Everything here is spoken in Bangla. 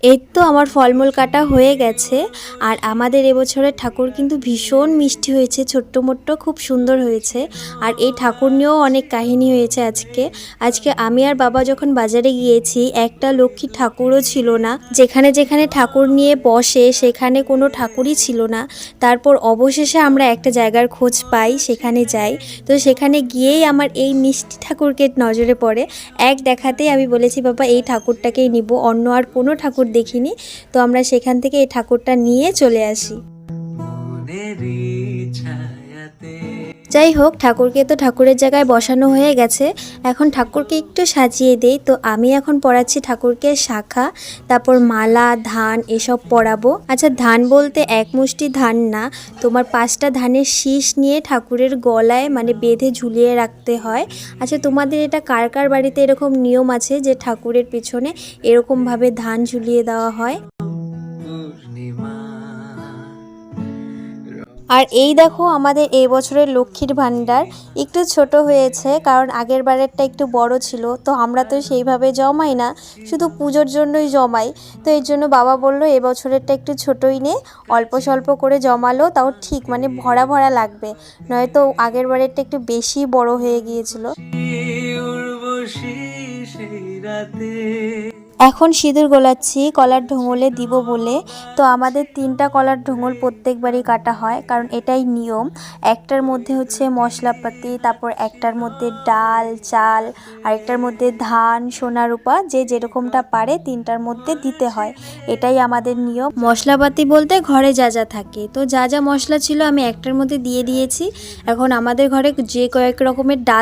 এই তো আমার ফলমূল কাটা হয়ে গেছে। আর আমাদের এবছরের ঠাকুর কিন্তু ভীষণ মিষ্টি হয়েছে, ছোট্ট মোট্ট খুব সুন্দর হয়েছে। আর এই ঠাকুর নিয়েও অনেক কাহিনী হয়েছে আজকে আমি আর বাবা যখন বাজারে গিয়েছি, একটা লক্ষ্মী ঠাকুরও ছিল না। যেখানে যেখানে ঠাকুর নিয়ে বসে সেখানে কোনো ঠাকুরই ছিল না। তারপর অবশেষে আমরা একটা জায়গার খোঁজ পাই, সেখানে যাই। তো সেখানে গিয়েই আমার এই মিষ্টি ঠাকুরকে নজরে পড়ে। এক দেখাতেই আমি বলেছি, বাবা এই ঠাকুরটাকেই নিব, অন্য আর কোনো ঠাকুর দেখিনি। তো আমরা সেখান থেকে এই ঠাকুরটা নিয়ে চলে আসি। যাই হোক, ঠাকুরকে তো ঠাকুরের জায়গায় বসানো হয়ে গেছে। এখন ঠাকুরকে একটু সাজিয়ে দেই। তো আমি এখন পরাচ্ছি ঠাকুরকে শাখা, তারপর মালা, ধান এসব পরাবো। আচ্ছা, ধান বলতে এক মুষ্টি ধান না, তোমার 5টা ধানের শীষ নিয়ে ঠাকুরের গলায় মানে বেঁধে ঝুলিয়ে রাখতে হয়। আচ্ছা, তোমাদের এটা কার কার বাড়িতে এরকম নিয়ম আছে যে ঠাকুরের পিছনে এরকমভাবে ধান ঝুলিয়ে দেওয়া হয়? আর এই দেখো, আমাদের এই বছরের লক্ষ্মীর ভাণ্ডার একটু ছোট হয়েছে, কারণ আগের বারেরটা একটু বড় ছিল। তো আমরা তো সেইভাবে জমাই না, শুধু পুজোর জন্যই জমাই। তো এর জন্য বাবা বলল এবছরেরটা একটু ছোটই নে, অল্প স্বল্প করে জমালো তাও ঠিক মানে ভরা ভরা লাগবে, নয়তো আগের বারেরটা একটু বেশি বড় হয়ে গিয়েছিল। এখন সিঁদুর গোলাচ্ছি কলার ঢোঙলে দিব বলে। তো আমাদের 3টা কলার ঢোঙল প্রত্যেকবারই কাটা হয়, কারণ এটাই নিয়ম। একটার মধ্যে হচ্ছে মশলাপাতি, তারপর একটার মধ্যে ডাল চাল, আরেকটার মধ্যে ধান সোনা রূপা, যে যেরকমটা পারে 3টার মধ্যে দিতে হয়। এটাই আমাদের নিয়ম। মশলাপাতি বলতে ঘরে যা যা থাকে, তো যা যা মশলা ছিল আমি একটার মধ্যে দিয়ে দিয়েছি। এখন আমাদের ঘরে যে কয়েক রকমের ডাল